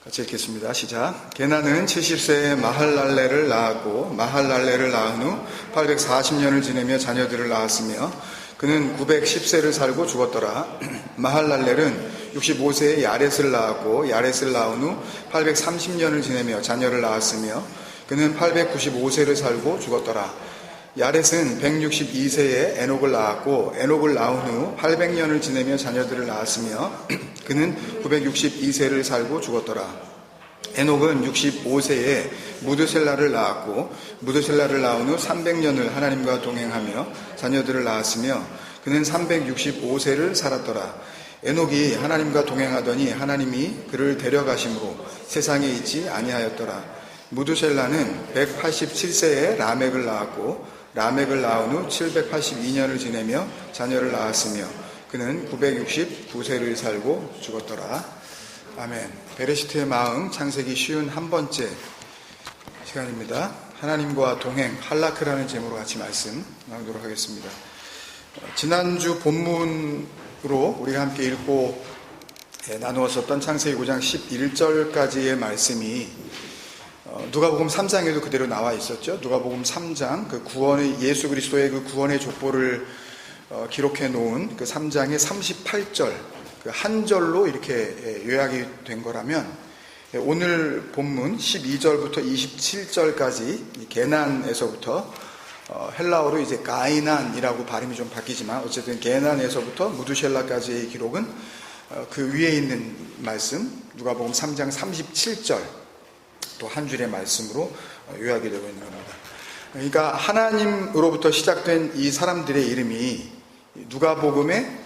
같이 읽겠습니다. 시작. 게나는 70세에 마할랄레를 낳았고 마할랄레를 낳은 후 840년을 지내며 자녀들을 낳았으며 그는 910세를 살고 죽었더라. 마할랄렐은 65세에 야렛을 낳았고 야렛을 낳은 후 830년을 지내며 자녀를 낳았으며 그는 895세를 살고 죽었더라. 야렛은 162세에 에녹을 낳았고 에녹을 낳은 후 800년을 지내며 자녀들을 낳았으며 그는 962세를 살고 죽었더라. 에녹은 65세에 무드셀라를 낳았고 무드셀라를 낳은 후 300년을 하나님과 동행하며 자녀들을 낳았으며 그는 365세를 살았더라. 에녹이 하나님과 동행하더니 하나님이 그를 데려가심으로 세상에 있지 아니하였더라. 무드셀라는 187세에 라멕을 낳았고 라멕을 낳은 후 782년을 지내며 자녀를 낳았으며 그는 969세를 살고 죽었더라. 아멘. 베레시트의 마음, 창세기 51번째 시간입니다. 하나님과 동행, 할라크라는 제목으로 같이 말씀 나누도록 하겠습니다. 지난주 본문으로 우리가 함께 읽고 나누었었던 창세기 5장 11절까지의 말씀이 누가복음 3장에도 그대로 나와 있었죠. 누가복음 3장, 그 구원의, 예수 그리스도의 그 구원의 족보를 기록해 놓은 그 3장의 38절, 그 한 절로 이렇게 요약이 된 거라면, 오늘 본문 12절부터 27절까지 게난에서부터 헬라어로 이제 가이난이라고 발음이 좀 바뀌지만 어쨌든 게난에서부터 무드셀라까지의 기록은 그 위에 있는 말씀, 누가복음 3장 37절 또 한 줄의 말씀으로 요약이 되고 있는 겁니다. 그러니까 하나님으로부터 시작된 이 사람들의 이름이 누가복음의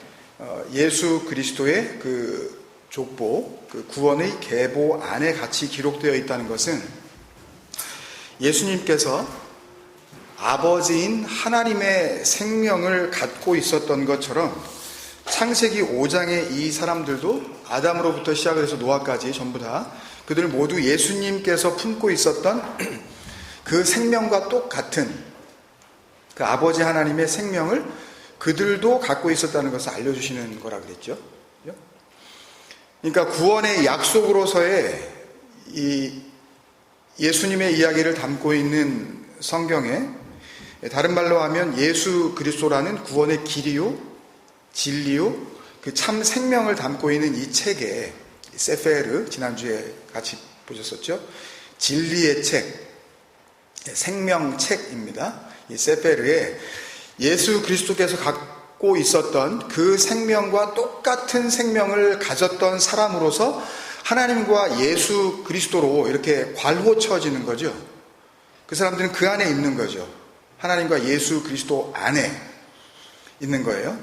예수 그리스도의 그 족보, 그 구원의 계보 안에 같이 기록되어 있다는 것은 예수님께서 아버지인 하나님의 생명을 갖고 있었던 것처럼 창세기 5장의 이 사람들도 아담으로부터 시작을 해서 노아까지 전부 다 그들 모두 예수님께서 품고 있었던 그 생명과 똑같은 그 아버지 하나님의 생명을 그들도 갖고 있었다는 것을 알려주시는 거라 그랬죠. 그러니까 구원의 약속으로서의 이 예수님의 이야기를 담고 있는 성경에 다른 말로 하면 예수 그리스도라는 구원의 길이요, 진리요, 그 참 생명을 담고 있는 이 책에 세페르, 지난주에 같이 보셨었죠? 진리의 책, 생명책입니다. 이 세페르에 예수 그리스도께서 갖고 있었던 그 생명과 똑같은 생명을 가졌던 사람으로서 하나님과 예수 그리스도로 이렇게 괄호쳐지는 거죠. 그 사람들은 그 안에 있는 거죠. 하나님과 예수 그리스도 안에 있는 거예요.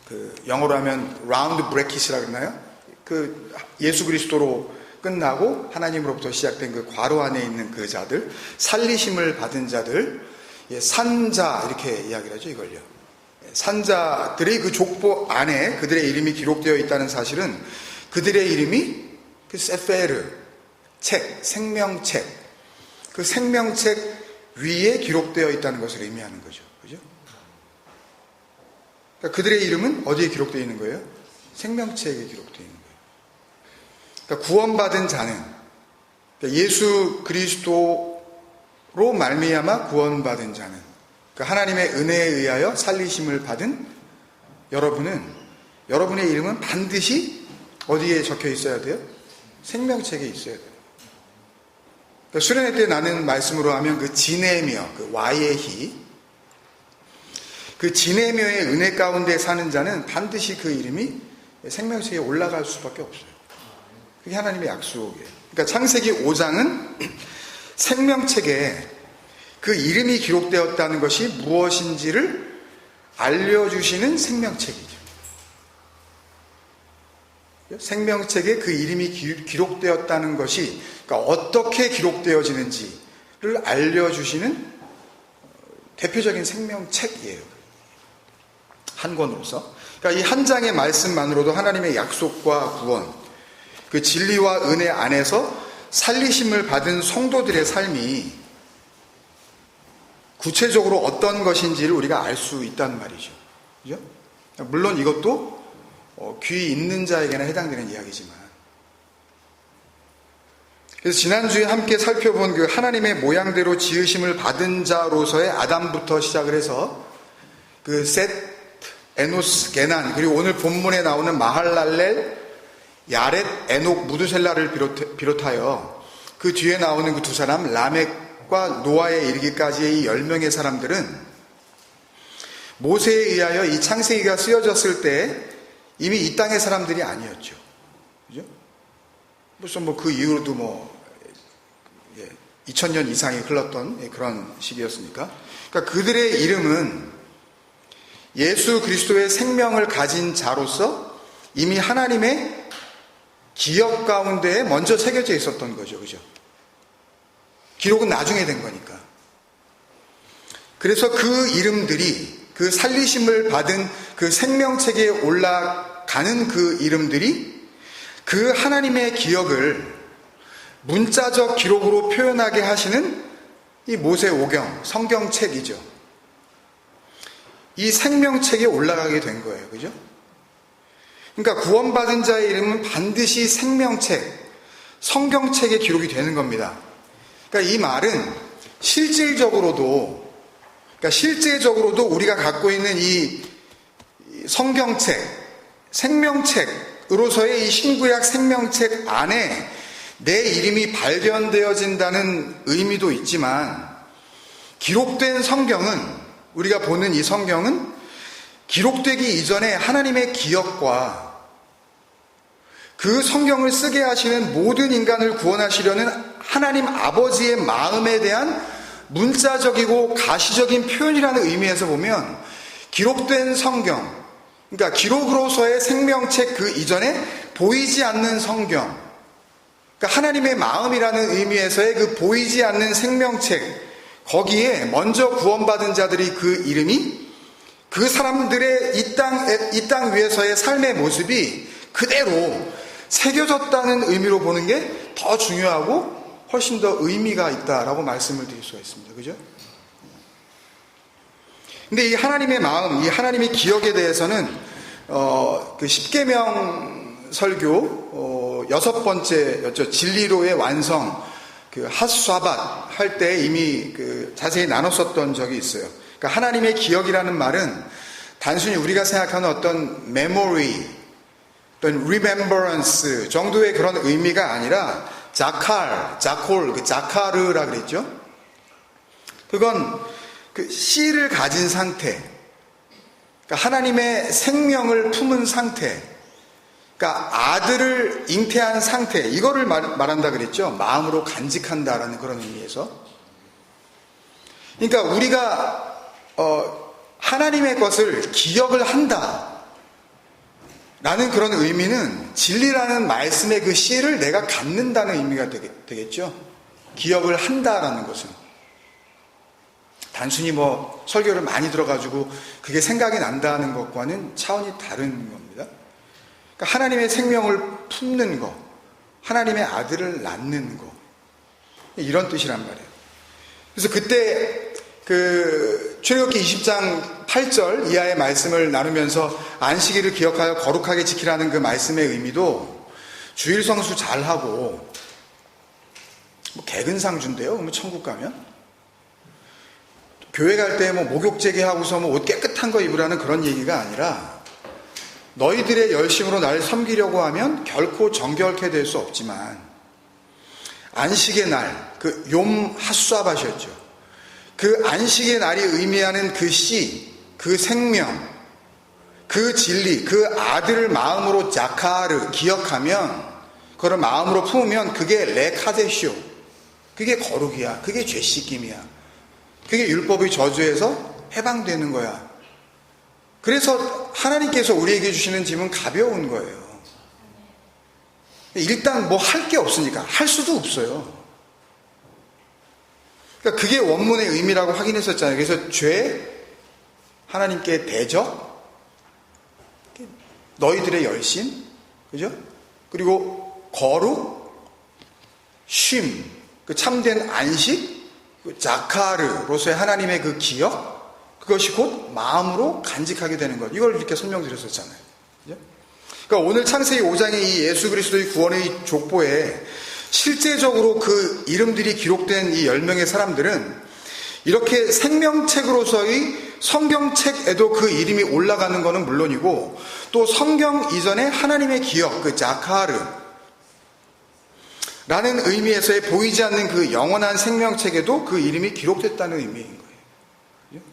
그 영어로 하면 라운드 브래킷이라 그러나요? 그 예수 그리스도로 끝나고 하나님으로부터 시작된 그 괄호 안에 있는 그 자들, 살리심을 받은 자들, 산자 이렇게 이야기를 하죠. 이걸요. 산자들의 그 족보 안에 그들의 이름이 기록되어 있다는 사실은 그들의 이름이 그 세페르 책, 생명책, 그 생명책 위에 기록되어 있다는 것을 의미하는 거죠. 그죠? 그러니까 그들의 이름은 어디에 기록되어 있는 거예요? 생명책에 기록되어 있는 거예요. 그러니까 구원받은 자는, 그러니까 예수 그리스도로 말미암아 구원받은 자는, 그러니까 하나님의 은혜에 의하여 살리심을 받은 여러분은, 여러분의 이름은 반드시 어디에 적혀 있어야 돼요? 생명책에 있어야 돼요. 그러니까 수련회 때 나눈 말씀으로 하면 그 지네며, 그 와예히, 그 지네며의 은혜 가운데 사는 자는 반드시 그 이름이 생명책에 올라갈 수밖에 없어요. 그게 하나님의 약속이에요. 그러니까 창세기 5장은 생명책에 그 이름이 기록되었다는 것이 무엇인지를 알려주시는 생명책이죠. 생명책에 그 이름이 기록되었다는 것이 그러니까 어떻게 기록되어지는지를 알려주시는 대표적인 생명책이에요. 한 권으로서. 그러니까 이 한 장의 말씀만으로도 하나님의 약속과 구원, 그 진리와 은혜 안에서 살리심을 받은 성도들의 삶이 구체적으로 어떤 것인지를 우리가 알 수 있다는 말이죠. 그죠? 물론 이것도 귀 있는 자에게나 해당되는 이야기지만 그래서 지난주에 함께 살펴본 그 하나님의 모양대로 지으심을 받은 자로서의 아담부터 시작을 해서 그 셋, 에노스, 게난, 그리고 오늘 본문에 나오는 마할랄렐, 야렛, 에녹, 무두셀라를 비롯하여 그 뒤에 나오는 그 두 사람 라멕과 노아에 이르기까지의 이 10명의 사람들은 모세에 의하여 이 창세기가 쓰여졌을 때 이미 이 땅의 사람들이 아니었죠. 그죠? 무슨 그 이후로도 2000년 이상이 흘렀던 그런 시기였으니까. 그러니까 그들의 이름은 예수 그리스도의 생명을 가진 자로서 이미 하나님의 기억 가운데 먼저 새겨져 있었던 거죠. 그죠? 기록은 나중에 된 거니까. 그래서 그 이름들이 그 살리심을 받은 그 생명책에 올라가는 그 이름들이 그 하나님의 기억을 문자적 기록으로 표현하게 하시는 이 모세오경, 성경책이죠. 이 생명책에 올라가게 된 거예요. 그죠? 그러니까 구원받은 자의 이름은 반드시 생명책, 성경책에 기록이 되는 겁니다. 그러니까 이 말은 실질적으로도 우리가 갖고 있는 이 성경책, 생명책으로서의 이 신구약 생명책 안에 내 이름이 발견되어진다는 의미도 있지만, 기록된 성경은, 우리가 보는 이 성경은 기록되기 이전에 하나님의 기억과 그 성경을 쓰게 하시는 모든 인간을 구원하시려는 하나님 아버지의 마음에 대한 문자적이고 가시적인 표현이라는 의미에서 보면 기록된 성경, 그러니까 기록으로서의 생명책 그 이전에 보이지 않는 성경, 그러니까 하나님의 마음이라는 의미에서의 그 보이지 않는 생명책, 거기에 먼저 구원받은 자들이 그 이름이 그 사람들의 이 땅 위에서의 삶의 모습이 그대로 새겨졌다는 의미로 보는 게 더 중요하고 훨씬 더 의미가 있다라고 말씀을 드릴 수가 있습니다. 그죠? 근데 이 하나님의 마음, 이 하나님의 기억에 대해서는 그 십계명 설교 6번째였죠. 진리로의 완성, 그 핫사밧 할 때 이미 그 자세히 나눴었던 적이 있어요. 그러니까 하나님의 기억이라는 말은 단순히 우리가 생각하는 어떤 memory, 어떤 remembrance 정도의 그런 의미가 아니라 자카르라 그랬죠. 그건 그 씨를 가진 상태, 그러니까 하나님의 생명을 품은 상태, 그러니까 아들을 잉태한 상태, 이거를 말한다 그랬죠. 마음으로 간직한다라는 그런 의미에서. 그러니까 우리가 하나님의 것을 기억을 한다 라는 그런 의미는 진리라는 말씀의 그 씨를 내가 갖는다는 의미가 되겠죠. 기억을 한다라는 것은 단순히 설교를 많이 들어가지고 그게 생각이 난다는 것과는 차원이 다른 겁니다. 그러니까 하나님의 생명을 품는 것, 하나님의 아들을 낳는 것, 이런 뜻이란 말이에요. 그래서 그때 그 출애굽기 20장 8절 이하의 말씀을 나누면서 안식일을 기억하여 거룩하게 지키라는 그 말씀의 의미도 주일 성수 잘하고 개근상 준대요. 그러면 천국 가면 교회 갈 때 목욕 재개하고서 옷 깨끗한 거 입으라는 그런 얘기가 아니라 너희들의 열심으로 나를 섬기려고 하면 결코 정결케 될 수 없지만 안식의 날, 그 욤 핫사밧이었죠. 그 안식의 날이 의미하는 그 씨, 그 생명, 그 진리, 그 아들을 마음으로 자카르 기억하면, 그걸 마음으로 품으면 그게 레카데쇼, 그게 거룩이야, 그게 죄 씻김이야, 그게 율법의 저주에서 해방되는 거야. 그래서 하나님께서 우리에게 주시는 짐은 가벼운 거예요. 일단 할 게 없으니까 할 수도 없어요. 그러니까 그게 원문의 의미라고 확인했었잖아요. 그래서 죄, 하나님께 대적, 너희들의 열심, 그죠? 그리고 거룩, 쉼, 그 참된 안식, 그 자카르로서의 하나님의 그 기억, 그것이 곧 마음으로 간직하게 되는 것. 이걸 이렇게 설명드렸었잖아요. 그죠? 그러니까 오늘 창세기 5장의 이 예수 그리스도의 구원의 족보에 실제적으로 그 이름들이 기록된 이 10명의 사람들은 이렇게 생명책으로서의 성경책에도 그 이름이 올라가는 것은 물론이고, 또 성경 이전에 하나님의 기억, 그 자카르 라는 의미에서의 보이지 않는 그 영원한 생명책에도 그 이름이 기록됐다는 의미인 거예요.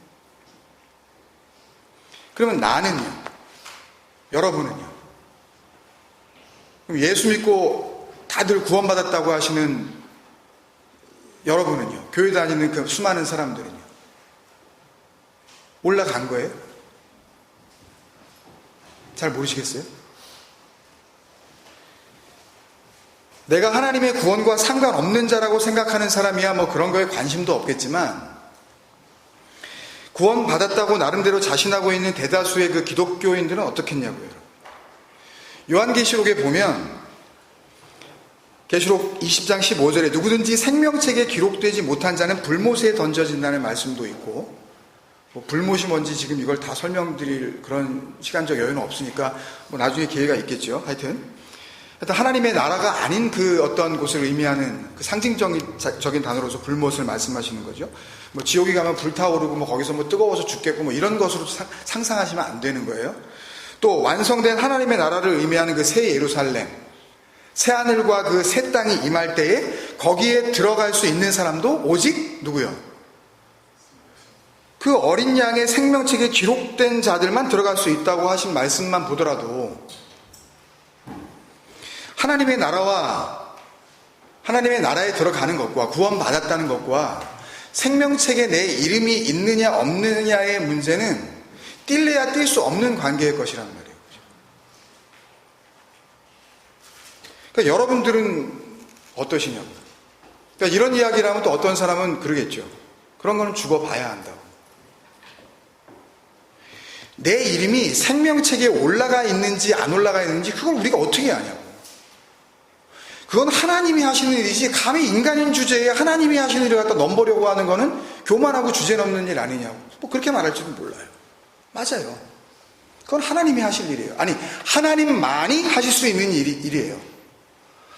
그러면 나는요? 여러분은요? 그럼 예수 믿고 다들 구원받았다고 하시는 여러분은요? 교회 다니는 그 수많은 사람들은요? 올라간 거예요? 잘 모르시겠어요? 내가 하나님의 구원과 상관없는 자라고 생각하는 사람이야 뭐 그런 거에 관심도 없겠지만, 구원받았다고 나름대로 자신하고 있는 대다수의 그 기독교인들은 어떻겠냐고요. 요한계시록에 보면 계시록 20장 15절에 누구든지 생명책에 기록되지 못한 자는 불못에 던져진다는 말씀도 있고, 뭐 불못이 뭔지 지금 이걸 다 설명드릴 그런 시간적 여유는 없으니까 뭐 나중에 기회가 있겠죠. 하여튼 하나님의 나라가 아닌 그 어떤 곳을 의미하는 그 상징적인 단어로서 불못을 말씀하시는 거죠. 뭐 지옥에 가면 불타오르고 뭐 거기서 뭐 뜨거워서 죽겠고 뭐 이런 것으로 상상하시면 안 되는 거예요. 또 완성된 하나님의 나라를 의미하는 그 새 예루살렘, 새 하늘과 그 새 땅이 임할 때에 거기에 들어갈 수 있는 사람도 오직 누구요? 그 어린 양의 생명책에 기록된 자들만 들어갈 수 있다고 하신 말씀만 보더라도 하나님의 나라에 들어가는 것과 구원받았다는 것과 생명책에 내 이름이 있느냐 없느냐의 문제는 뛸래야 뛸 수 없는 관계일 것이란 말이에요. 그러니까 여러분들은 어떠시냐고요. 그러니까 이런 이야기를 하면 또 어떤 사람은 그러겠죠. 그런 거는 죽어봐야 한다고. 내 이름이 생명책에 올라가 있는지 안 올라가 있는지 그걸 우리가 어떻게 아냐고. 그건 하나님이 하시는 일이지 감히 인간인 주제에 하나님이 하시는 일을 갖다 넘보려고 하는 거는 교만하고 주제넘는 일 아니냐고. 뭐 그렇게 말할지는 몰라요. 맞아요. 그건 하나님이 하실 일이에요. 아니, 하나님만이 하실 수 있는 일이에요.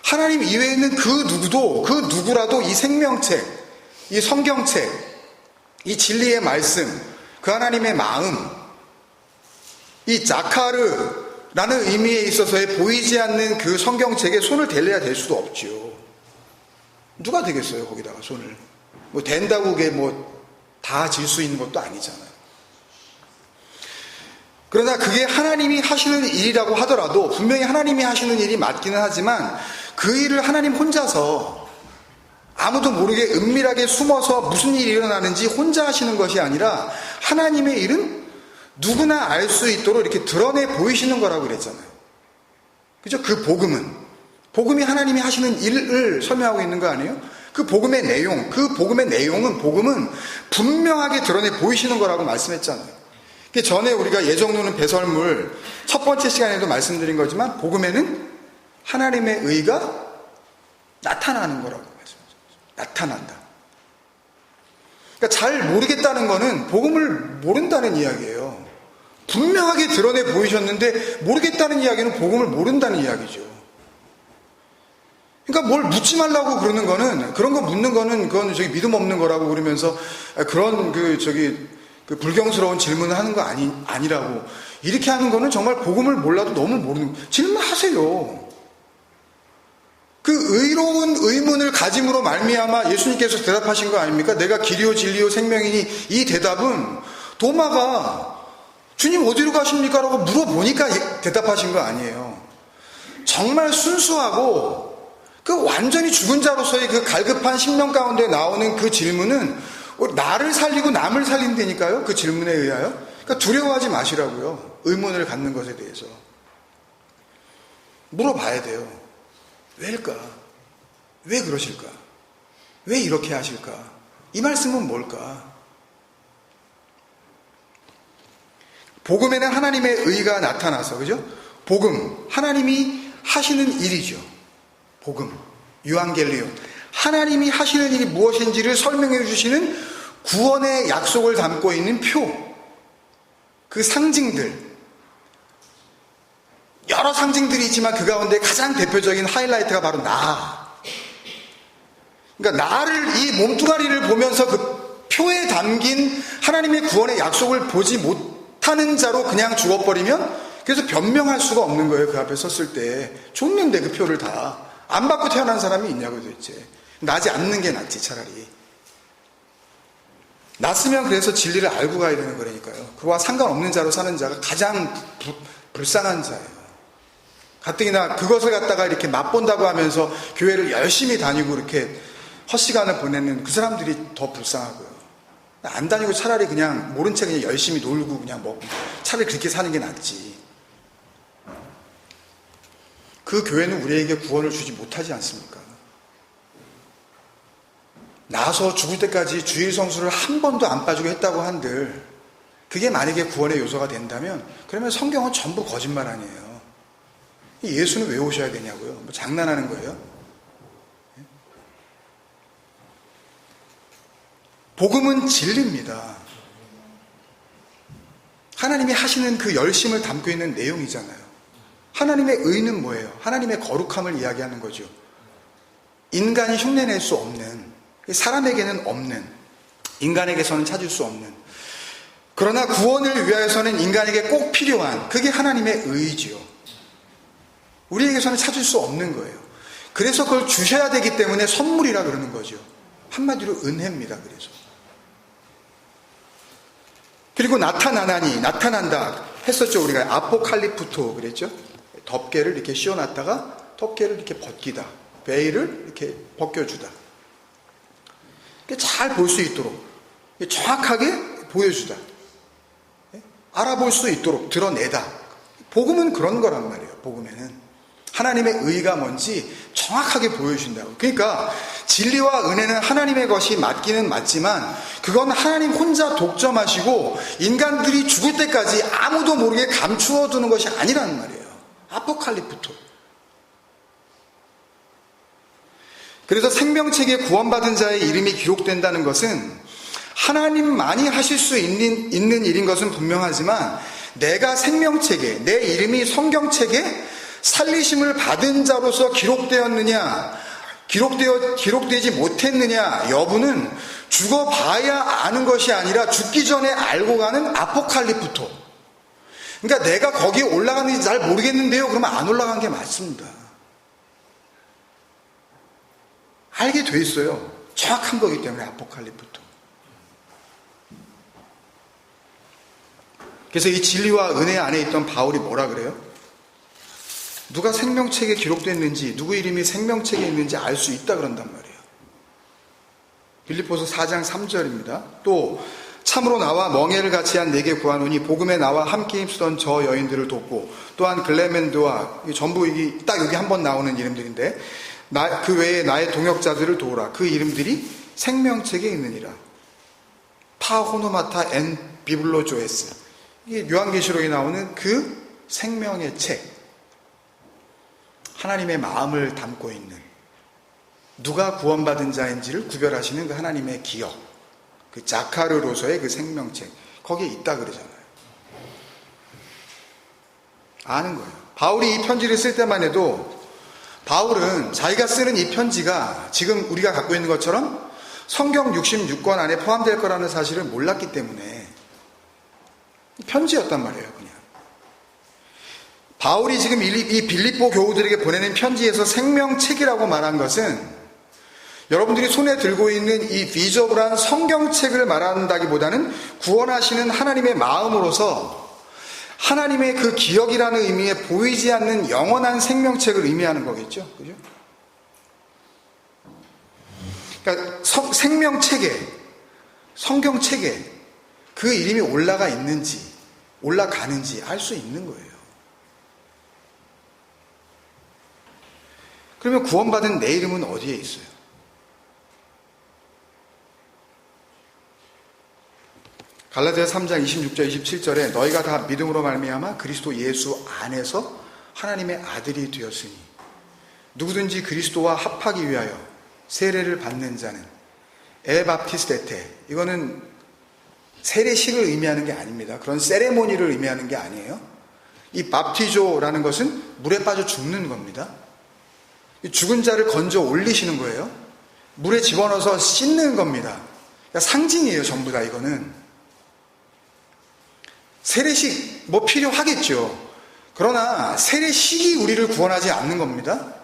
하나님 이외에는 그 누구라도 이 생명책, 이 성경책, 이 진리의 말씀, 그 하나님의 마음, 이 자카르 라는 의미에 있어서의 보이지 않는 그 성경책에 손을 댈래야 될 수도 없지요. 누가 되겠어요, 거기다가 손을. 뭐 된다고 그게 뭐 다 질 수 있는 것도 아니잖아요. 그러나 그게 하나님이 하시는 일이라고 하더라도 분명히 하나님이 하시는 일이 맞기는 하지만 그 일을 하나님 혼자서 아무도 모르게 은밀하게 숨어서 무슨 일이 일어나는지 혼자 하시는 것이 아니라 하나님의 일은 누구나 알 수 있도록 이렇게 드러내 보이시는 거라고 그랬잖아요. 그죠? 그 복음이 하나님이 하시는 일을 설명하고 있는 거 아니에요? 그 복음의 내용은 분명하게 드러내 보이시는 거라고 말씀했잖아요. 전에 우리가 예정론은 배설물 첫 번째 시간에도 말씀드린 거지만 복음에는 하나님의 의가 나타나는 거라고 말씀하셨어요. 나타난다. 그러니까 잘 모르겠다는 거는 복음을 모른다는 이야기예요. 분명하게 드러내 보이셨는데 모르겠다는 이야기는 복음을 모른다는 이야기죠. 그러니까 뭘 묻지 말라고 그러는 거는, 그런 거 묻는 거는 그건 믿음 없는 거라고 그러면서 그런 그 불경스러운 질문을 하는 거 아니라고 이렇게 하는 거는 정말 복음을 몰라도 너무 모르는, 질문하세요. 그 의로운 의문을 가짐으로 말미암아 예수님께서 대답하신 거 아닙니까? 내가 길이요 진리요 생명이니. 이 대답은 도마가 주님 어디로 가십니까? 라고 물어보니까 대답하신 거 아니에요. 정말 순수하고 그 완전히 죽은 자로서의 그 갈급한 심령 가운데 나오는 그 질문은 나를 살리고 남을 살린다니까요. 그 질문에 의하여. 그러니까 두려워하지 마시라고요. 의문을 갖는 것에 대해서. 물어봐야 돼요. 왜일까? 왜 그러실까? 왜 이렇게 하실까? 이 말씀은 뭘까? 복음에는 하나님의 의가 나타나서, 그죠? 복음, 하나님이 하시는 일이죠. 복음, 유앙겔리온. 하나님이 하시는 일이 무엇인지를 설명해 주시는 구원의 약속을 담고 있는 표, 그 상징들, 여러 상징들이 있지만 그 가운데 가장 대표적인 하이라이트가 바로 나, 그러니까 나를, 이 몸뚱아리를 보면서 그 표에 담긴 하나님의 구원의 약속을 보지 못하는 자로 그냥 죽어버리면, 그래서 변명할 수가 없는 거예요. 그 앞에 섰을 때. 줬는데 그 표를 다. 안 받고 태어난 사람이 있냐고 도대체. 나지 않는 게 낫지 차라리. 났으면 그래서 진리를 알고 가야 되는 거라니까요. 그와 상관없는 자로 사는 자가 가장 불쌍한 자예요. 가뜩이나 그것을 갖다가 이렇게 맛본다고 하면서 교회를 열심히 다니고 이렇게 헛시간을 보내는 그 사람들이 더 불쌍하고요. 안 다니고 차라리 그냥 모른 채 그냥 열심히 놀고 그냥 먹고 차라리 그렇게 사는 게 낫지. 그 교회는 우리에게 구원을 주지 못하지 않습니까? 나서 죽을 때까지 주일 성수를 한 번도 안 빠지고 했다고 한들, 그게 만약에 구원의 요소가 된다면 그러면 성경은 전부 거짓말 아니에요. 예수는 왜 오셔야 되냐고요? 뭐 장난하는 거예요? 복음은 진리입니다. 하나님이 하시는 그 열심을 담고 있는 내용이잖아요. 하나님의 의는 뭐예요? 하나님의 거룩함을 이야기하는 거죠. 인간이 흉내낼 수 없는, 사람에게는 없는, 인간에게서는 찾을 수 없는, 그러나 구원을 위하여서는 인간에게 꼭 필요한, 그게 하나님의 의지요. 우리에게서는 찾을 수 없는 거예요. 그래서 그걸 주셔야 되기 때문에 선물이라 그러는 거죠. 한마디로 은혜입니다. 그래서. 그리고 나타나나니, 나타난다 했었죠. 우리가 아포칼리프토 그랬죠. 덮개를 이렇게 씌워놨다가 덮개를 이렇게 벗기다, 베일을 이렇게 벗겨주다, 잘 볼 수 있도록 정확하게 보여주다, 알아볼 수 있도록 드러내다. 복음은 그런 거란 말이에요. 복음에는 하나님의 의가 뭔지 정확하게 보여준다고. 그러니까 진리와 은혜는 하나님의 것이 맞기는 맞지만 그건 하나님 혼자 독점하시고 인간들이 죽을 때까지 아무도 모르게 감추어 두는 것이 아니라는 말이에요. 아포칼리프토. 그래서 생명책에 구원받은 자의 이름이 기록된다는 것은 하나님만이 하실 수 있는 일인 것은 분명하지만, 내가 생명책에, 내 이름이 성경책에 살리심을 받은 자로서 기록되었느냐, 기록되지 못했느냐 여부는 죽어봐야 아는 것이 아니라 죽기 전에 알고 가는 아포칼리프토. 그러니까 내가 거기에 올라가는지 잘 모르겠는데요, 그러면 안 올라간 게 맞습니다. 알게 돼 있어요. 정확한 거기 때문에 아포칼리프토. 그래서 이 진리와 은혜 안에 있던 바울이 뭐라 그래요? 누가 생명책에 기록됐는지, 누구 이름이 생명책에 있는지 알 수 있다 그런단 말이에요. 빌립보서 4장 3절입니다. 또 참으로 나와 멍에를 같이 한 내게 구하노니 복음에 나와 함께 힘쓰던 저 여인들을 돕고, 또한 글레멘드와, 전부 딱 여기 한번 나오는 이름들인데, 그 외에 나의 동역자들을 도우라. 그 이름들이 생명책에 있느니라. 파호노마타 엔 비블로조에스. 이게 요한계시록에 나오는 그 생명의 책. 하나님의 마음을 담고 있는, 누가 구원받은 자인지를 구별하시는 그 하나님의 기억, 그 자카르로서의 그 생명책, 거기에 있다 그러잖아요. 아는 거예요. 바울이 이 편지를 쓸 때만 해도 바울은 자기가 쓰는 이 편지가 지금 우리가 갖고 있는 것처럼 성경 66권 안에 포함될 거라는 사실을 몰랐기 때문에 편지였단 말이에요. 그냥 바울이 지금 이 빌립보 교우들에게 보내는 편지에서 생명책이라고 말한 것은 여러분들이 손에 들고 있는 이 비저블한 성경책을 말한다기보다는 구원하시는 하나님의 마음으로서 하나님의 그 기억이라는 의미에 보이지 않는 영원한 생명책을 의미하는 거겠죠. 그죠? 그러니까 생명책에, 성경책에 그 이름이 올라가 있는지 올라가는지 알 수 있는 거예요. 그러면 구원받은 내 이름은 어디에 있어요? 갈라디아 3장 26절 27절에 너희가 다 믿음으로 말미암아 그리스도 예수 안에서 하나님의 아들이 되었으니 누구든지 그리스도와 합하기 위하여 세례를 받는 자는 에바프티스테테, 이거는 세례식을 의미하는 게 아닙니다. 그런 세레모니를 의미하는 게 아니에요. 이 밥티조라는 것은 물에 빠져 죽는 겁니다. 죽은 자를 건져 올리시는 거예요. 물에 집어넣어서 씻는 겁니다. 그러니까 상징이에요, 전부 다 이거는. 세례식 뭐 필요하겠죠. 그러나 세례식이 우리를 구원하지 않는 겁니다.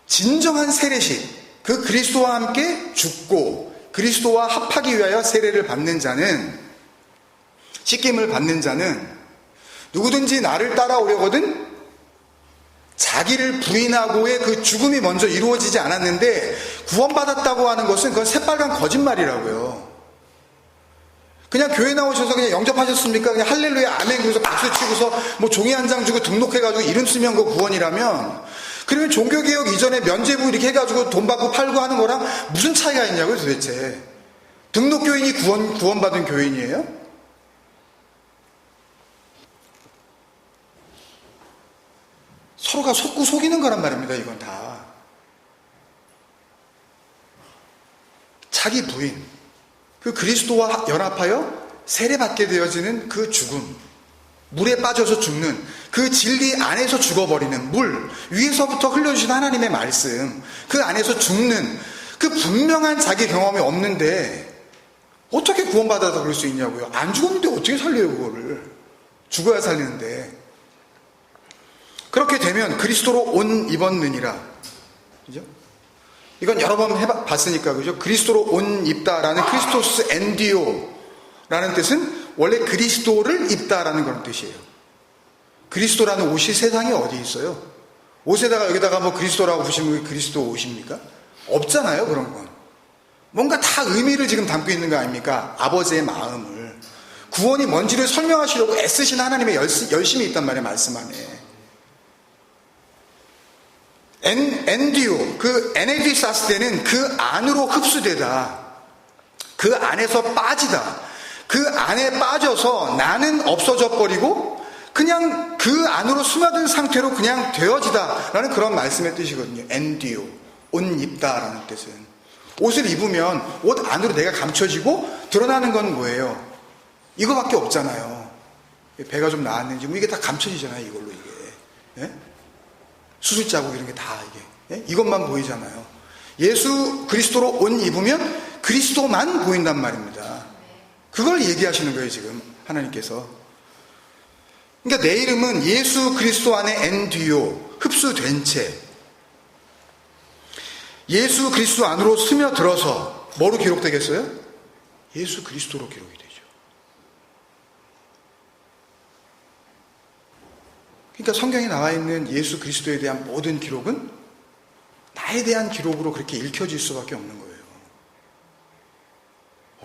진정한 세례식, 그 그리스도와 함께 죽고 그리스도와 합하기 위하여 세례를 받는 자는, 씻김을 받는 자는 누구든지 나를 따라오려거든 자기를 부인하고의 그 죽음이 먼저 이루어지지 않았는데 구원받았다고 하는 것은 그건 새빨간 거짓말이라고요. 그냥 교회 나오셔서 그냥 영접하셨습니까? 그냥 할렐루야 아멘 그래서 박수 치고서 뭐 종이 한 장 주고 등록해가지고 이름 쓰면 그 구원이라면, 그러면 종교개혁 이전에 면죄부 이렇게 해가지고 돈 받고 팔고 하는 거랑 무슨 차이가 있냐고요 도대체. 등록교인이 구원받은 교인이에요? 서로가 속고 속이는 거란 말입니다. 이건 다 자기 부인, 그 그리스도와 연합하여 세례받게 되어지는 그 죽음, 물에 빠져서 죽는 그 진리 안에서 죽어버리는, 물 위에서부터 흘려주신 하나님의 말씀, 그 안에서 죽는 그 분명한 자기 경험이 없는데 어떻게 구원받아서 그럴 수 있냐고요. 안 죽었는데 어떻게 살려요 그거를. 죽어야 살리는데. 그렇게 되면 그리스도로 옷 입었느니라. 그죠? 이건 여러 번 해봤으니까, 그죠? 그리스도로 옷 입다라는 크리스토스 엔디오라는 뜻은 원래 그리스도를 입다라는 그런 뜻이에요. 그리스도라는 옷이 세상에 어디 있어요? 옷에다가 여기다가 뭐 그리스도라고 붙이면 그리스도 옷입니까? 없잖아요, 그런 건. 뭔가 다 의미를 지금 담고 있는 거 아닙니까? 아버지의 마음을. 구원이 뭔지를 설명하시려고 애쓰신 하나님의 열심이 있단 말이에요, 말씀 안에. 엔디오, 그 NAD 썼을 때는 그 안으로 흡수되다, 그 안에서 빠지다, 그 안에 빠져서 나는 없어져 버리고 그냥 그 안으로 스며든 상태로 그냥 되어지다 라는 그런 말씀의 뜻이거든요. 엔디오, 옷 입다라는 뜻은. 옷을 입으면 옷 안으로 내가 감춰지고 드러나는 건 뭐예요? 이거밖에 없잖아요. 배가 좀 나왔는지 뭐 이게 다 감춰지잖아요, 이걸로 이게. 예? 수술 자국 이런 게 다 이게, 예? 이것만 보이잖아요. 예수 그리스도로 옷 입으면 그리스도만 보인단 말입니다. 그걸 얘기하시는 거예요 지금 하나님께서. 그러니까 내 이름은 예수 그리스도 안에 엔디오, 흡수된 채 예수 그리스도 안으로 스며들어서 뭐로 기록되겠어요? 예수 그리스도로 기록이 되죠. 그러니까 성경에 나와 있는 예수 그리스도에 대한 모든 기록은 나에 대한 기록으로 그렇게 읽혀질 수밖에 없는 거예요.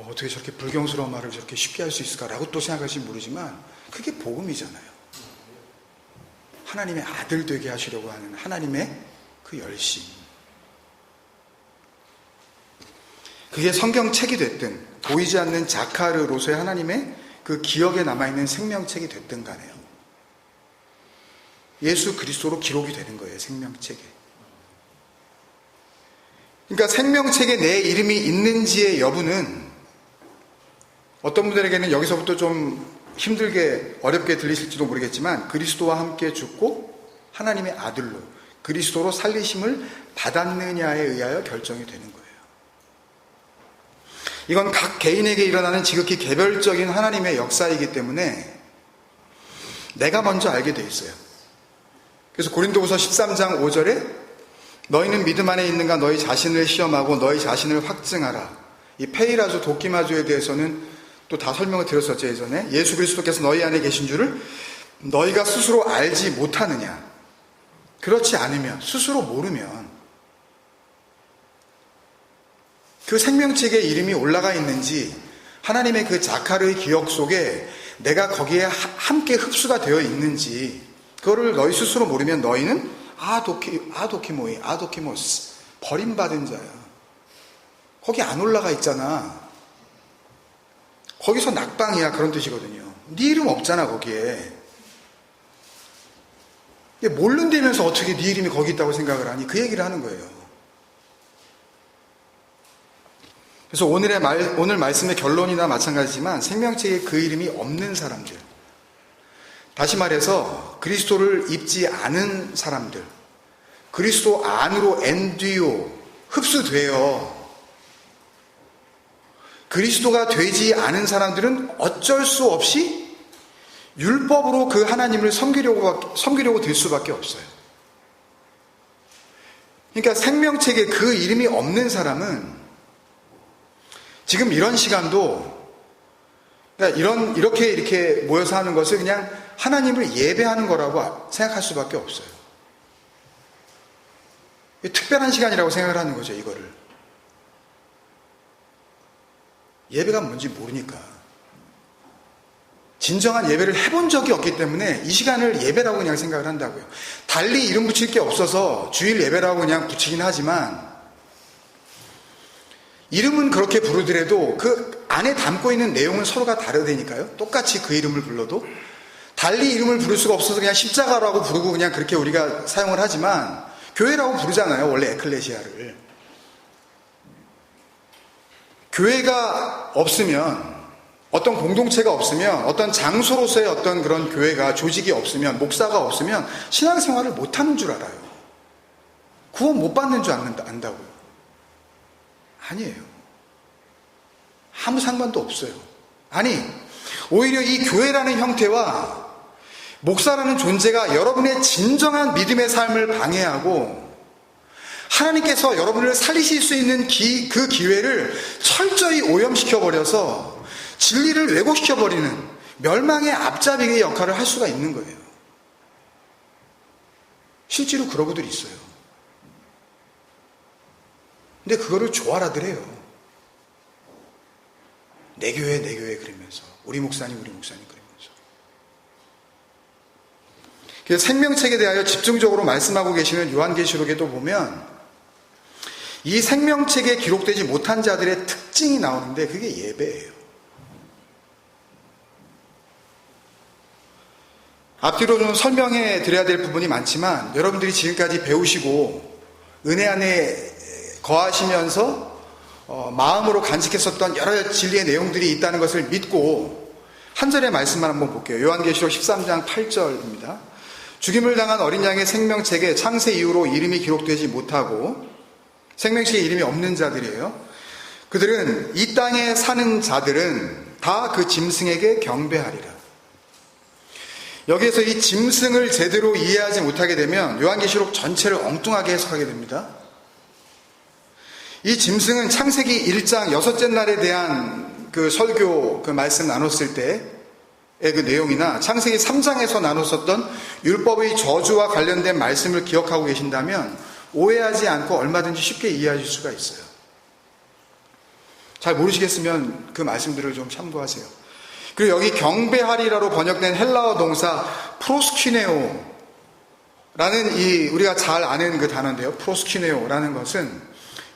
어떻게 저렇게 불경스러운 말을 저렇게 쉽게 할 수 있을까라고 또 생각하실지 모르지만 그게 복음이잖아요. 하나님의 아들 되게 하시려고 하는 하나님의 그 열심. 그게 성경책이 됐든 보이지 않는 자카르로서의 하나님의 그 기억에 남아있는 생명책이 됐든 간에요. 예수 그리스도로 기록이 되는 거예요, 생명책에. 그러니까 생명책에 내 이름이 있는지의 여부는 어떤 분들에게는 여기서부터 좀 힘들게 어렵게 들리실지도 모르겠지만 그리스도와 함께 죽고 하나님의 아들로 그리스도로 살리심을 받았느냐에 의하여 결정이 되는 거예요. 이건 각 개인에게 일어나는 지극히 개별적인 하나님의 역사이기 때문에 내가 먼저 알게 돼 있어요. 그래서 고린도후서 13장 5절에 너희는 믿음 안에 있는가 너희 자신을 시험하고 너희 자신을 확증하라. 이 페이라조 도끼마조에 대해서는 또 다 설명을 드렸었죠, 예전에. 예수 그리스도께서 너희 안에 계신 줄을 너희가 스스로 알지 못하느냐. 그렇지 않으면, 스스로 모르면 그 생명책에 이름이 올라가 있는지 하나님의 그 자카르의 기억 속에 내가 거기에 함께 흡수가 되어 있는지 그거를 너희 스스로 모르면 너희는 아도키모스 버림받은 자야. 거기 안 올라가 있잖아. 거기서 낙방이야, 그런 뜻이거든요. 네 이름 없잖아 거기에. 모른다면서 어떻게 네 이름이 거기 있다고 생각을 하니? 그 얘기를 하는 거예요. 그래서 오늘 말씀의 결론이나 마찬가지지만 생명책에 그 이름이 없는 사람들, 다시 말해서 그리스도를 입지 않은 사람들, 그리스도 안으로 엔디오, 흡수돼요. 그리스도가 되지 않은 사람들은 어쩔 수 없이 율법으로 그 하나님을 섬기려고 될 수밖에 없어요. 그러니까 생명책에 그 이름이 없는 사람은 지금 이런 시간도 그러니까 이렇게 모여서 하는 것을 그냥 하나님을 예배하는 거라고 생각할 수밖에 없어요. 특별한 시간이라고 생각을 하는 거죠, 이거를. 예배가 뭔지 모르니까. 진정한 예배를 해본 적이 없기 때문에 이 시간을 예배라고 그냥 생각을 한다고요. 달리 이름 붙일 게 없어서 주일 예배라고 그냥 붙이긴 하지만 이름은 그렇게 부르더라도 그 안에 담고 있는 내용은 서로가 다르다니까요. 똑같이 그 이름을 불러도 달리 이름을 부를 수가 없어서 그냥 십자가라고 부르고 그냥 그렇게 우리가 사용을 하지만 교회라고 부르잖아요. 원래 에클레시아를. 교회가 없으면 어떤 공동체가 없으면 어떤 장소로서의 어떤 그런 교회가 조직이 없으면 목사가 없으면 신앙생활을 못하는 줄 알아요. 구원 못 받는 줄 안다고요. 아니에요. 아무 상관도 없어요. 아니 오히려 이 교회라는 형태와 목사라는 존재가 여러분의 진정한 믿음의 삶을 방해하고 하나님께서 여러분을 살리실 수 있는 그 기회를 철저히 오염시켜버려서 진리를 왜곡시켜버리는 멸망의 앞잡이의 역할을 할 수가 있는 거예요. 실제로 그러고들 있어요. 근데 그거를 좋아라더래요. 내 교회 그러면서 우리 목사님 그러면서. 그래서 생명책에 대하여 집중적으로 말씀하고 계시는 요한계시록에도 보면 이 생명책에 기록되지 못한 자들의 특징이 나오는데 그게 예배예요. 앞뒤로 좀 설명해 드려야 될 부분이 많지만 여러분들이 지금까지 배우시고 은혜 안에 거하시면서 마음으로 간직했었던 여러 진리의 내용들이 있다는 것을 믿고 한 절의 말씀만 한번 볼게요. 요한계시록 13장 8절입니다. 죽임을 당한 어린 양의 생명책에 창세 이후로 이름이 기록되지 못하고 생명책에 이름이 없는 자들이에요. 그들은 이 땅에 사는 자들은 다 그 짐승에게 경배하리라. 여기에서 이 짐승을 제대로 이해하지 못하게 되면 요한계시록 전체를 엉뚱하게 해석하게 됩니다. 이 짐승은 창세기 1장 6째 날에 대한 그 설교 그 말씀 나눴을 때의 그 내용이나 창세기 3장에서 나눴었던 율법의 저주와 관련된 말씀을 기억하고 계신다면 오해하지 않고 얼마든지 쉽게 이해하실 수가 있어요. 잘 모르시겠으면 그 말씀들을 좀 참고하세요. 그리고 여기 경배하리라로 번역된 헬라어 동사 프로스키네오라는 우리가 잘 아는 그 단어인데요. 프로스키네오라는 것은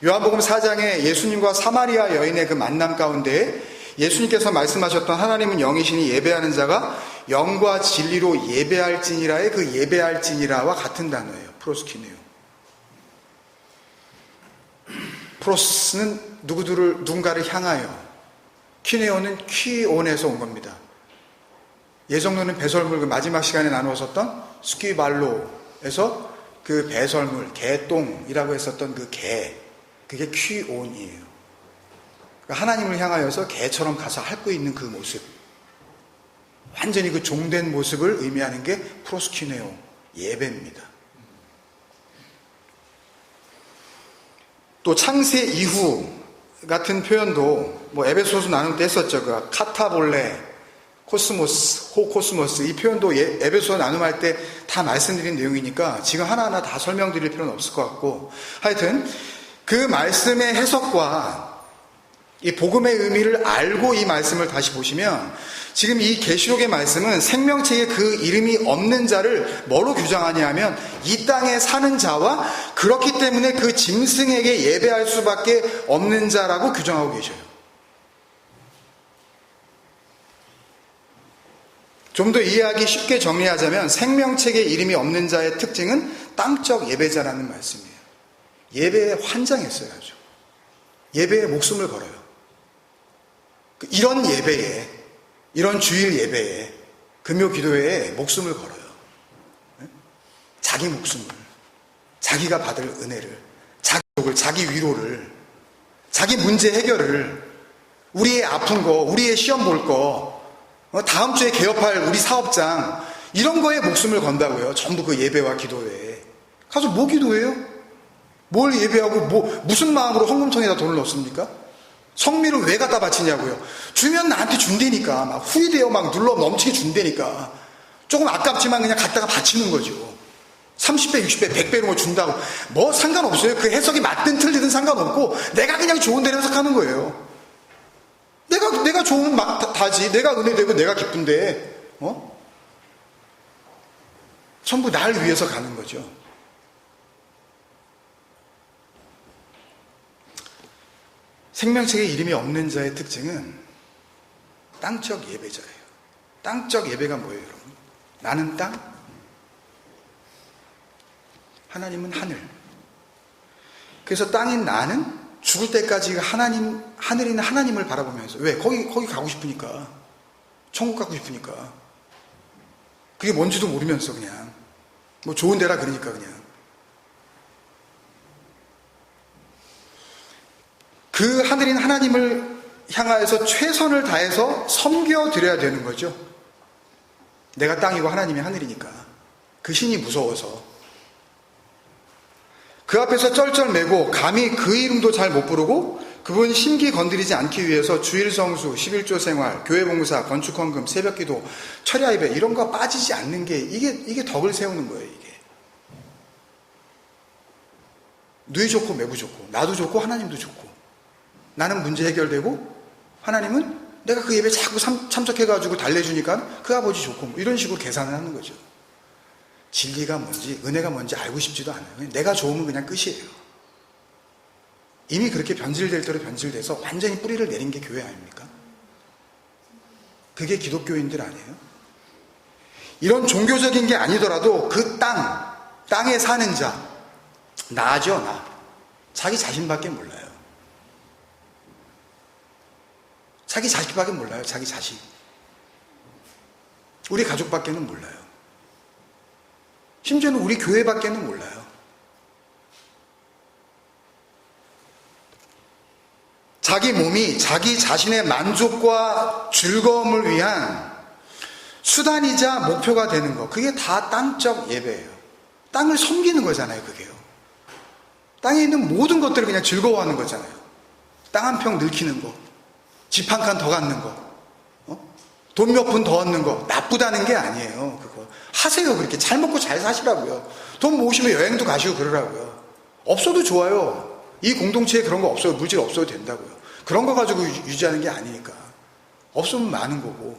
요한복음 4장에 예수님과 사마리아 여인의 그 만남 가운데 예수님께서 말씀하셨던 하나님은 영이시니 예배하는 자가 영과 진리로 예배할지니라의 그 예배할지니라와 같은 단어예요. 프로스키네오. 프로스는 누군가를 향하여, 키네오는 키온에서 온 겁니다. 예정론은 배설물 그 마지막 시간에 나누었었던 스키발로에서 그 배설물, 개똥이라고 했었던 그 개, 그게 키온이에요. 그러니까 하나님을 향하여서 개처럼 가서 핥고 있는 그 모습, 완전히 그 종된 모습을 의미하는 게 프로스키네오, 예배입니다. 또 창세 이후 같은 표현도 뭐 에베소서 나눌 때 했었죠. 그 카타볼레, 코스모스, 호코스모스, 이 표현도 에베소서 나눔할 때 다 말씀드린 내용이니까 지금 하나하나 다 설명드릴 필요는 없을 것 같고, 하여튼 그 말씀의 해석과 이 복음의 의미를 알고 이 말씀을 다시 보시면 지금 이 계시록의 말씀은 생명책에 그 이름이 없는 자를 뭐로 규정하냐 하면 이 땅에 사는 자와 그렇기 때문에 그 짐승에게 예배할 수밖에 없는 자라고 규정하고 계셔요. 좀 더 이해하기 쉽게 정리하자면 생명책에 이름이 없는 자의 특징은 땅적 예배자라는 말씀이에요. 예배에 환장했어요. 아주. 예배에 목숨을 걸어요. 이런 예배에, 이런 주일 예배에, 금요 기도회에 목숨을 걸어요. 자기 목숨을, 자기가 받을 은혜를 자기 위로를, 자기 문제 해결을, 우리의 아픈 거, 우리의 시험 볼 거, 다음 주에 개업할 우리 사업장, 이런 거에 목숨을 건다고요. 전부 그 예배와 기도에. 가서 뭐 기도해요? 뭘 예배하고 무슨 마음으로 헌금통에다 돈을 넣습니까? 성미를 왜 갖다 바치냐고요. 주면 나한테 준다니까. 막 후리되어 막 눌러 넘치게 준다니까. 조금 아깝지만 그냥 갖다가 바치는 거죠. 30배, 60배, 100배 이런 거 준다고. 뭐 상관없어요. 그 해석이 맞든 틀리든 상관없고 내가 그냥 좋은 대로 해석하는 거예요. 내가 좋으면 다지. 내가 은혜되고 내가 기쁜데 전부 날 위해서 가는 거죠. 생명책에 이름이 없는 자의 특징은 땅적 예배자예요. 땅적 예배가 뭐예요, 여러분? 나는 땅, 하나님은 하늘. 그래서 땅인 나는 죽을 때까지 하늘에 있는 하나님을 바라보면서, 왜? 거기 가고 싶으니까. 천국 가고 싶으니까. 그게 뭔지도 모르면서 그냥. 뭐 좋은 데라 그러니까 그냥. 그 하늘인 하나님을 향하여서 최선을 다해서 섬겨드려야 되는 거죠. 내가 땅이고 하나님이 하늘이니까. 그 신이 무서워서. 그 앞에서 쩔쩔매고 감히 그 이름도 잘 못 부르고 그분 심기 건드리지 않기 위해서 주일성수, 11조 생활, 교회봉사, 건축헌금, 새벽기도, 철야 예배 이런 거 빠지지 않는 게 이게 덕을 세우는 거예요. 이게 누이 좋고 매부 좋고 나도 좋고 하나님도 좋고 나는 문제 해결되고 하나님은 내가 그 예배 자꾸 참석해가지고 달래주니까 그 아버지 좋고 뭐 이런 식으로 계산을 하는 거죠. 진리가 뭔지 은혜가 뭔지 알고 싶지도 않아요. 내가 좋으면 그냥 끝이에요. 이미 그렇게 변질될 대로 변질돼서 완전히 뿌리를 내린 게 교회 아닙니까? 그게 기독교인들 아니에요? 이런 종교적인 게 아니더라도 그 땅에 사는 자, 나죠, 나. 자기 자신밖에 몰라요. 자기 자식밖에 몰라요. 자기 자식. 우리 가족밖에는 몰라요. 심지어는 우리 교회밖에는 몰라요. 자기 몸이 자기 자신의 만족과 즐거움을 위한 수단이자 목표가 되는 거, 그게 다 땅적 예배예요. 땅을 섬기는 거잖아요. 그게요. 땅에 있는 모든 것들을 그냥 즐거워하는 거잖아요. 땅 한 평 늙히는 거, 집 한 칸 더 갖는 거, 돈 몇 푼 더 얻는 거, 나쁘다는 게 아니에요. 그거 하세요. 그렇게 잘 먹고 잘 사시라고요. 돈 모으시면 여행도 가시고 그러라고요. 없어도 좋아요. 이 공동체에 그런 거 없어요. 물질 없어도 된다고요. 그런 거 가지고 유지하는 게 아니니까. 없으면 많은 거고.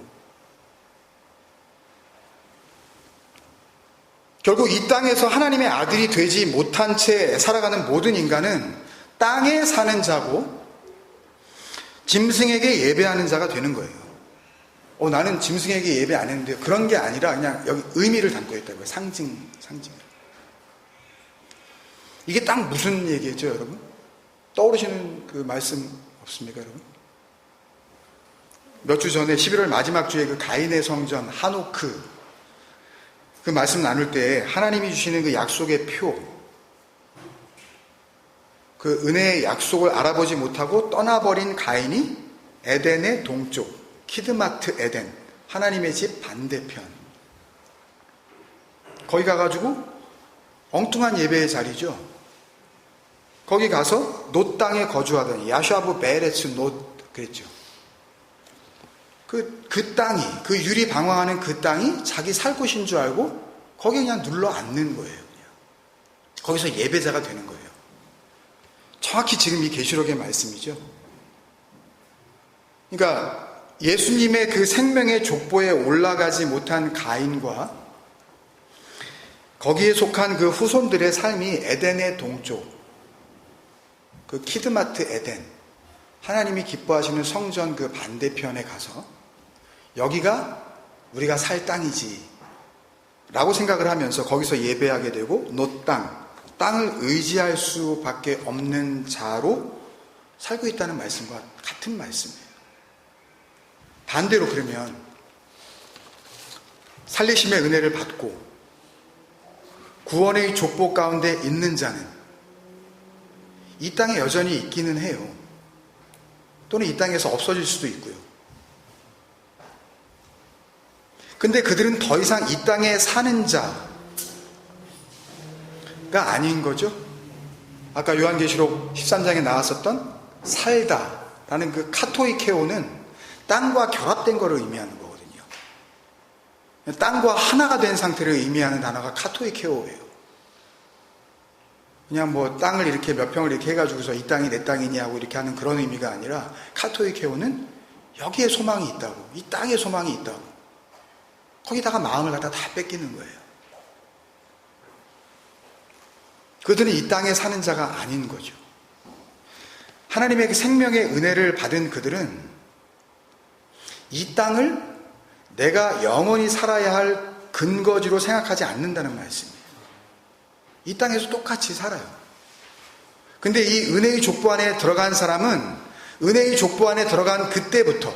결국 이 땅에서 하나님의 아들이 되지 못한 채 살아가는 모든 인간은 땅에 사는 자고 짐승에게 예배하는 자가 되는 거예요. 나는 짐승에게 예배 안 했는데요. 그런 게 아니라 그냥 여기 의미를 담고 있다고요. 상징. 이게 딱 무슨 얘기겠죠, 여러분? 떠오르시는 그 말씀 없습니까, 여러분? 몇 주 전에 11월 마지막 주에 그 가인의 성전 하노크 그 말씀 나눌 때 하나님이 주시는 그 약속의 표, 그 은혜의 약속을 알아보지 못하고 떠나버린 가인이 에덴의 동쪽 키드마트 에덴, 하나님의 집 반대편. 거기 가가지고 엉뚱한 예배의 자리죠. 거기 가서 놋 땅에 거주하던 야샤브 베레츠 놋 그랬죠. 그 땅이, 그 유리 방황하는 그 땅이 자기 살 곳인 줄 알고 거기 그냥 눌러 앉는 거예요. 그냥. 거기서 예배자가 되는 거예요. 정확히 지금 이 계시록의 말씀이죠. 그러니까 예수님의 그 생명의 족보에 올라가지 못한 가인과 거기에 속한 그 후손들의 삶이 에덴의 동쪽, 그 키드마트 에덴, 하나님이 기뻐하시는 성전 그 반대편에 가서 여기가 우리가 살 땅이지 라고 생각을 하면서 거기서 예배하게 되고 놋 땅을 의지할 수밖에 없는 자로 살고 있다는 말씀과 같은 말씀이에요. 반대로 그러면 살리심의 은혜를 받고 구원의 족보 가운데 있는 자는 이 땅에 여전히 있기는 해요. 또는 이 땅에서 없어질 수도 있고요. 근데 그들은 더 이상 이 땅에 사는 자가 아닌 거죠. 아까 요한계시록 13장에 나왔었던 살다라는 그 카토이케오는 땅과 결합된 것을 의미하는 거거든요. 땅과 하나가 된 상태를 의미하는 단어가 카토이케오예요. 그냥 뭐 땅을 이렇게 몇 평을 이렇게 해가지고서 이 땅이 내 땅이니 하고 이렇게 하는 그런 의미가 아니라 카토이케오는 여기에 소망이 있다고, 이 땅에 소망이 있다고, 거기다가 마음을 갖다 다 뺏기는 거예요. 그들은 이 땅에 사는 자가 아닌 거죠. 하나님의 생명의 은혜를 받은 그들은 이 땅을 내가 영원히 살아야 할 근거지로 생각하지 않는다는 말씀이에요. 이 땅에서 똑같이 살아요. 근데 이 은혜의 족보 안에 들어간 사람은 은혜의 족보 안에 들어간 그때부터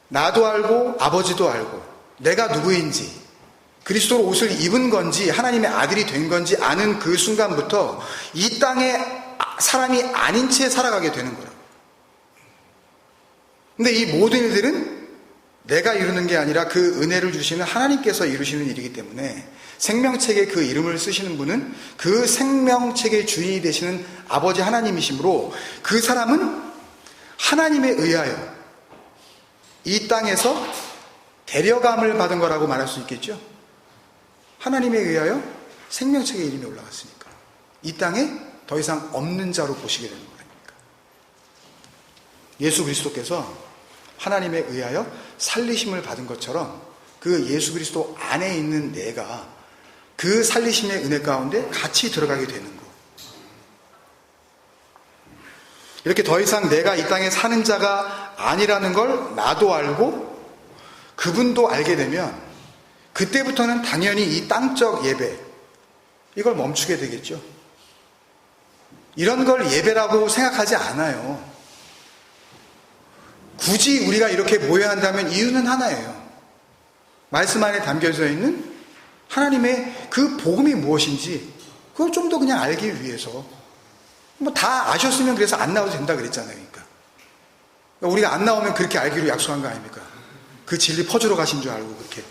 나도 알고 아버지도 알고 내가 누구인지 그리스도로 옷을 입은 건지 하나님의 아들이 된 건지 아는 그 순간부터 이 땅에 사람이 아닌 채 살아가게 되는 거라고. 근데 이 모든 일들은 내가 이루는 게 아니라 그 은혜를 주시는 하나님께서 이루시는 일이기 때문에 생명책에 그 이름을 쓰시는 분은 그 생명책의 주인이 되시는 아버지 하나님이시므로 그 사람은 하나님에 의하여 이 땅에서 데려감을 받은 거라고 말할 수 있겠죠. 하나님에 의하여 생명책의 이름이 올라갔으니까 이 땅에 더 이상 없는 자로 보시게 되는 거니까. 예수 그리스도께서 하나님에 의하여 살리심을 받은 것처럼 그 예수 그리스도 안에 있는 내가 그 살리심의 은혜 가운데 같이 들어가게 되는 거. 이렇게 더 이상 내가 이 땅에 사는 자가 아니라는 걸 나도 알고 그분도 알게 되면 그때부터는 당연히 이 땅적 예배 이걸 멈추게 되겠죠. 이런 걸 예배라고 생각하지 않아요. 굳이 우리가 이렇게 모여야 한다면 이유는 하나예요. 말씀 안에 담겨져 있는 하나님의 그 복음이 무엇인지 그걸 좀 더 그냥 알기 위해서 뭐 다 아셨으면 그래서 안 나와도 된다 그랬잖아요. 그러니까 우리가 안 나오면 그렇게 알기로 약속한 거 아닙니까? 그 진리 퍼주러 가신 줄 알고 그렇게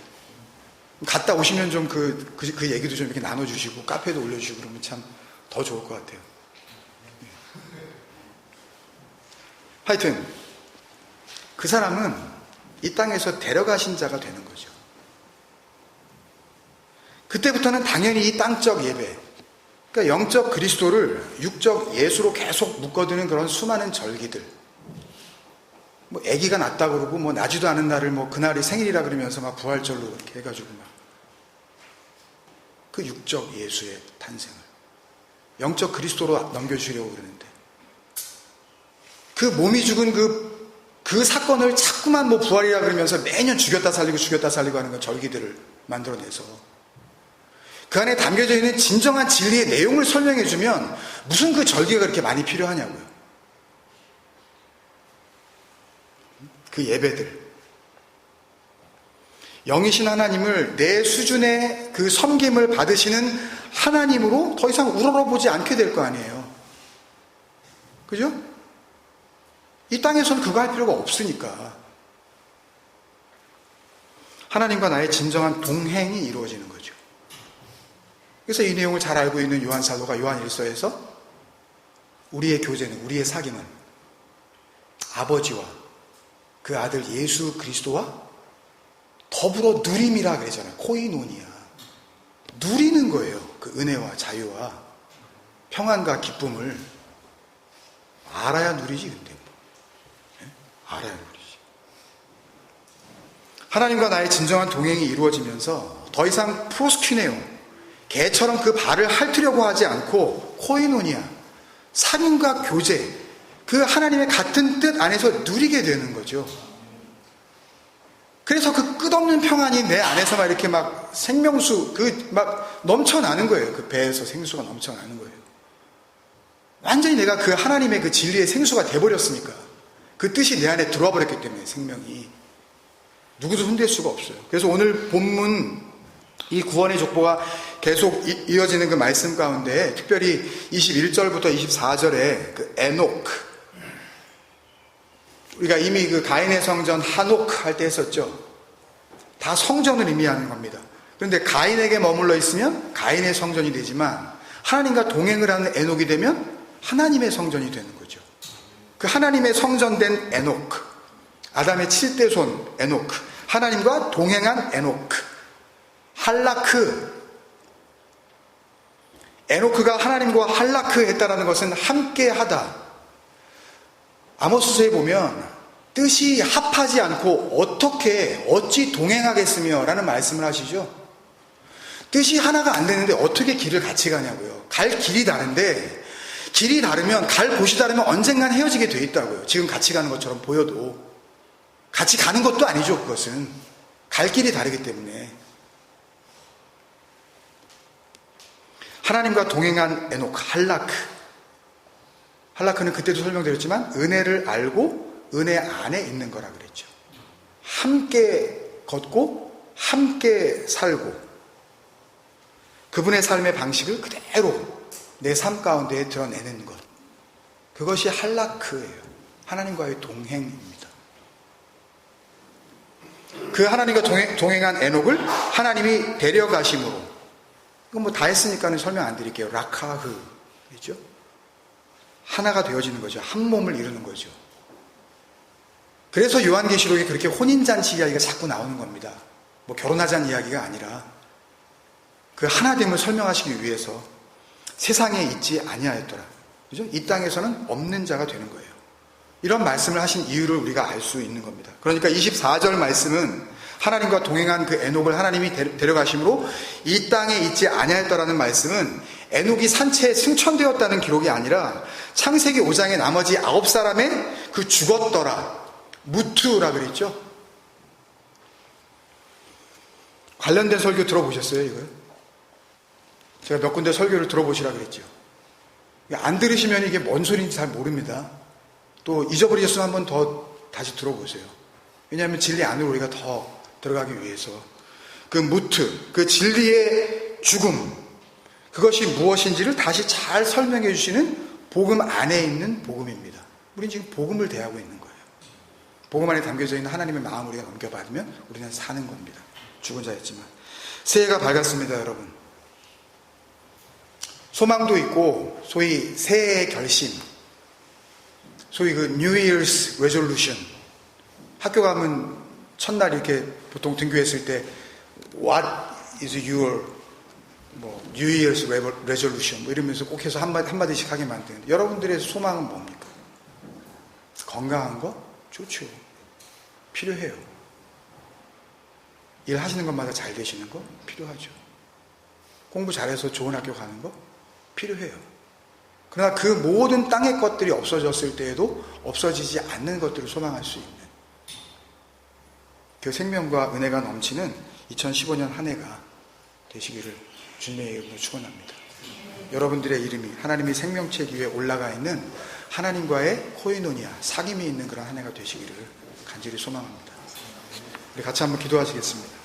갔다 오시면 좀 그 얘기도 좀 이렇게 나눠주시고 카페도 올려주시고 그러면 참 더 좋을 것 같아요. 하여튼 그 사람은 이 땅에서 데려가신 자가 되는 거죠. 그때부터는 당연히 이 땅적 예배, 그러니까 영적 그리스도를 육적 예수로 계속 묶어두는 그런 수많은 절기들, 뭐 아기가 낳다 그러고 뭐 나지도 않은 날을 뭐 그날이 생일이라 그러면서 막 부활절로 이렇게 해가지고 막 그 육적 예수의 탄생을 영적 그리스도로 넘겨주려고 그러는데 그 몸이 죽은 그 사건을 자꾸만 뭐 부활이라 그러면서 매년 죽였다 살리고 하는 건 절기들을 만들어내서 그 안에 담겨져 있는 진정한 진리의 내용을 설명해주면 무슨 그 절기가 그렇게 많이 필요하냐고요. 그 예배들. 영이신 하나님을 내 수준의 그 섬김을 받으시는 하나님으로 더 이상 우러러보지 않게 될 거 아니에요. 그죠? 이 땅에서는 그거 할 필요가 없으니까. 하나님과 나의 진정한 동행이 이루어지는 거죠. 그래서 이 내용을 잘 알고 있는 요한 사도가 요한 1서에서 우리의 교제는, 우리의 사귐은 아버지와 그 아들 예수 그리스도와 더불어 누림이라 그러잖아요. 코이노니아. 누리는 거예요. 그 은혜와 자유와 평안과 기쁨을 알아야 누리지. 근데 네? 알아야 누리지. 하나님과 나의 진정한 동행이 이루어지면서 더 이상 프로스퀴네오, 개처럼 그 발을 핥으려고 하지 않고 코이노니아, 살인과 교제, 그 하나님의 같은 뜻 안에서 누리게 되는 거죠. 그래서 그 끝없는 평안이 내 안에서 막 이렇게 막 생명수, 막 넘쳐나는 거예요. 그 배에서 생수가 넘쳐나는 거예요. 완전히 내가 그 하나님의 그 진리의 생수가 돼버렸으니까. 그 뜻이 내 안에 들어와 버렸기 때문에 생명이. 누구도 흔들 수가 없어요. 그래서 오늘 본문, 이 구원의 족보가 계속 이어지는 그 말씀 가운데 특별히 21절부터 24절에 그 에녹, 우리가 이미 그 가인의 성전 하녹 할 때 했었죠. 다 성전을 의미하는 겁니다. 그런데 가인에게 머물러 있으면 가인의 성전이 되지만 하나님과 동행을 하는 에녹이 되면 하나님의 성전이 되는 거죠. 그 하나님의 성전된 에녹, 아담의 7대 손 에녹, 하나님과 동행한 에녹, 할라크. 에노크가 하나님과 할라크 했다라는 것은 함께 하다. 아모스서에 보면 뜻이 합하지 않고 어찌 동행하겠으며 라는 말씀을 하시죠. 뜻이 하나가 안 되는데 어떻게 길을 같이 가냐고요. 갈 길이 다른데, 길이 다르면, 갈 곳이 다르면 언젠간 헤어지게 돼 있다고요. 지금 같이 가는 것처럼 보여도 같이 가는 것도 아니죠. 그것은 갈 길이 다르기 때문에. 하나님과 동행한 에녹, 할라크는 그때도 설명드렸지만 은혜를 알고 은혜 안에 있는 거라 그랬죠. 함께 걷고 함께 살고 그분의 삶의 방식을 그대로 내 삶 가운데 드러내는 것, 그것이 할라크예요. 하나님과의 동행입니다. 그 하나님과 동행한 에녹을 하나님이 데려가심으로, 이건 뭐 다 했으니까는 설명 안 드릴게요. 라카흐, 그렇죠? 하나가 되어지는 거죠. 한 몸을 이루는 거죠. 그래서 요한계시록에 그렇게 혼인잔치 이야기가 자꾸 나오는 겁니다. 뭐 결혼하자는 이야기가 아니라 그 하나됨을 설명하시기 위해서 세상에 있지 아니하였더라. 그죠? 이 땅에서는 없는 자가 되는 거예요. 이런 말씀을 하신 이유를 우리가 알 수 있는 겁니다. 그러니까 24절 말씀은 하나님과 동행한 그 에녹을 하나님이 데려가심으로 이 땅에 있지 아니하였더라는 말씀은 에녹이 산채에 승천되었다는 기록이 아니라 창세기 5장의 나머지 9사람의 그 죽었더라, 무투라 그랬죠. 관련된 설교 들어보셨어요? 이거 제가 몇 군데 설교를 들어보시라 그랬죠. 안 들으시면 이게 뭔 소리인지 잘 모릅니다. 또 잊어버리셨으면 한번 더 다시 들어보세요. 왜냐하면 진리 안으로 우리가 더 들어가기 위해서 그 무트, 그 진리의 죽음, 그것이 무엇인지를 다시 잘 설명해 주시는 복음 안에 있는 복음입니다. 우리는 지금 복음을 대하고 있는 거예요. 복음 안에 담겨져 있는 하나님의 마음을 우리가 넘겨받으면 우리는 사는 겁니다. 죽은 자였지만. 새해가 밝았습니다, 여러분. 소망도 있고 소위 새해의 결심, 소위 그 New Year's Resolution. 학교 가면 첫날 이렇게 보통 등교했을 때 What is your New Year's Resolution 이러면서 꼭 해서 한마디씩 하게 만드는데, 여러분들의 소망은 뭡니까? 건강한 거? 좋죠. 필요해요. 일하시는 것마다 잘 되시는 거? 필요하죠. 공부 잘해서 좋은 학교 가는 거? 필요해요. 그러나 그 모든 땅의 것들이 없어졌을 때에도 없어지지 않는 것들을 소망할 수 있는 그 생명과 은혜가 넘치는 2015년 한 해가 되시기를 주님의 이름으로 축원합니다. 여러분들의 이름이 하나님의 생명책 위에 올라가 있는 하나님과의 코이노니아, 사귐이 있는 그런 한 해가 되시기를 간절히 소망합니다. 우리 같이 한번 기도하시겠습니다.